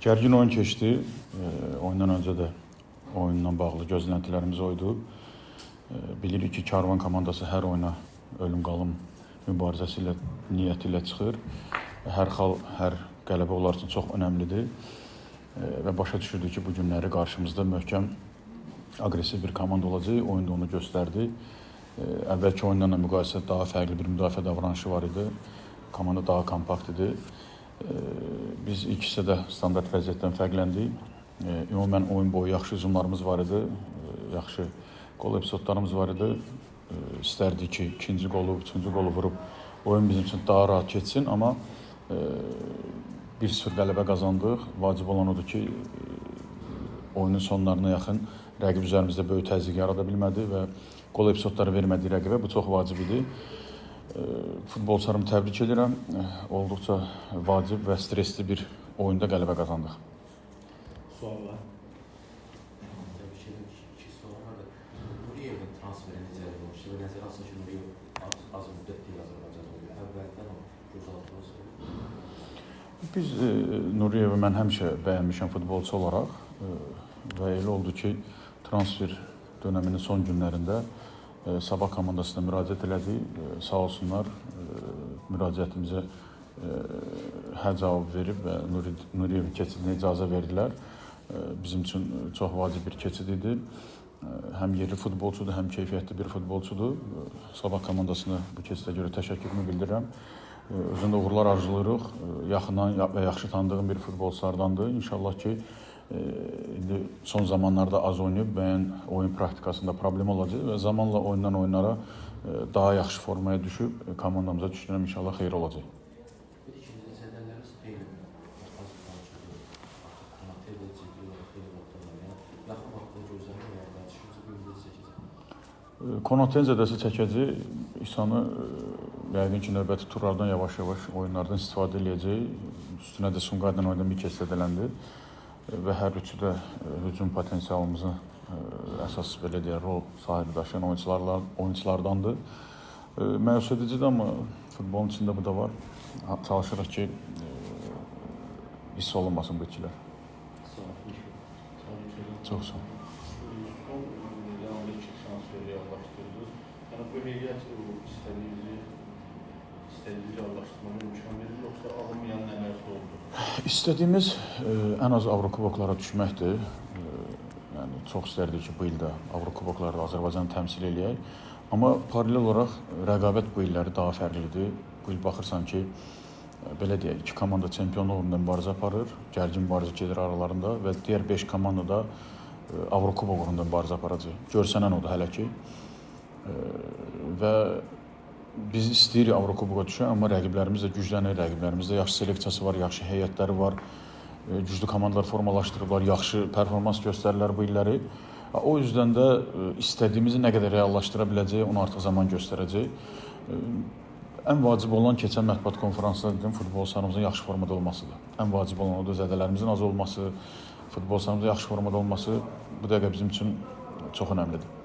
Gərgin oyun keçdi. Oyundan öncə də oyunla bağlı gözləntilərimiz oydu. Bilirik ki, Karvan komandası hər oyuna ölüm-qalım mübarizəsi ilə, niyyəti ilə çıxır. Hər xal, hər qələbə onlar üçün çox önəmlidir. Və başa düşürdük ki, bu günləri qarşımızda möhkəm, aqressiv bir komanda olacaq. Oyunda onu göstərdi. Əvvəlki oyunlarla müqayisədə daha fərqli bir müdafiə davranışı var idi. Komanda daha kompakt idi. Biz ilk hissədə standart vəziyyətdən fərqləndik. Ümumən oyun boyu yaxşı hücumlarımız var idi. Yaxşı qol epizodlarımız var idi. İstərdik ki, ikinci qolu, üçüncü qolu vurub oyun bizim üçün daha rahat keçsin. Amma 1-0 qələbə qazandıq. Vacib olan odur ki, oyunun sonlarına yaxın rəqib üzərimizdə böyük təzyiq yarada bilmədi və qol epizodları vermədi rəqibə. Bu çox vacib idi. Futbolçularımı təbrik edirəm. Olduqca vacib və stresli bir oyunda qələbə qazandıq. Suallar. Təbii ki, iki sual var da. Nuriyevin transferi necə olmuş? Və nəzərə alsın ki, Nuriyev az müddətli Azərbaycanda oluyor. Əvvəldən o gözaltı. Biz Nuriyevi mən həmişə bəyənmişəm futbolçu olaraq və elə oldu ki, transfer dönəminin son günlərində Sabah komandasına müraciət elədik. Sağ olsunlar, müraciətimizə hə cavab verib və Nuriyevin keçidinə icazə verdilər. Bizim üçün çox vacib bir keçid idi. Həm yerli futbolçudur, həm keyfiyyətli bir futbolçudur. Sabah komandasına bu keçidə görə təşəkkürümü bildirirəm. Özündə uğurlar arzulayırıq. Yaxından və yaxşı tanıdığım bir futbolçulardandır. İnşallah ki, indi son zamanlarda az oynayıb, bəyən oyun praktikasında problem olacaq və zamanla oyundan oyunlara daha yaxşı formaya düşüb komandamıza düşünürəm, inşallah xeyir olacaq. Bir ikinci sənədlərimiz xeyli az danışılır. Artıq xeyli nöqtələr. Yaxın vaxtda gözləmə və danışımızı bir də çəkəcək. Konaten zədəsi çəkəcək. İsanı yəqin ki, növbəti turlardan yavaş-yavaş oyunlardan istifadə edəcək. Üstünə də Sumqayıtla oyundan bir kez zədələndi. Və hər üçü də hücum potensialımızın əsas belə deyək, rol sahibi daşıyan oyunçulardandır. Məyus edicidir, amma futbolun içində bu da var. Çalışırıq ki, hiss olunmasın bu ikilər. Çox sağ olun. Son devamlı iki transferi reallaşdırdınız. Yəni bu heyət istədiyinizi reallaşdırmaya imkan verir, yoxsa alınmayan nələrsə oldu? İstədiyimiz ən az Avrokuboklara düşməkdir. Yəni çox istərdik ki, bu ildə Avrokuboklarda Azərbaycanı təmsil eləyək. Amma paralel olaraq rəqabət bu illəri daha fərqlidir. Bu il baxırsan ki, belə deyək, iki komanda çempionluq uğrunda mübarizə aparır, gərgin mübarizə gedir aralarında və digər 5 komanda da Avrokubok uğrunda mübarizə aparacaq. Görsənən odur hələ ki. Və biz istəyirik Avrokuboka düşək, amma rəqiblərimiz də güclənir, rəqiblərimizdə yaxşı seleksiyası var, yaxşı heyətləri var, güclü komandalar formalaşdırıblar, yaxşı performans göstərirlər bu illəri. O yüzden də istədiyimizi nə qədər reallaşdıra biləcək, onu artıq zaman göstərəcək. Ən vacib olan keçən mətbuat konferansında dedim, futbolçularımızın yaxşı formada olmasıdır. Ən vacib olan odur, zədələrimizin az olması, futbolçularımızın yaxşı formada olması bu dəqiqə bizim üçün çox önəmlidir.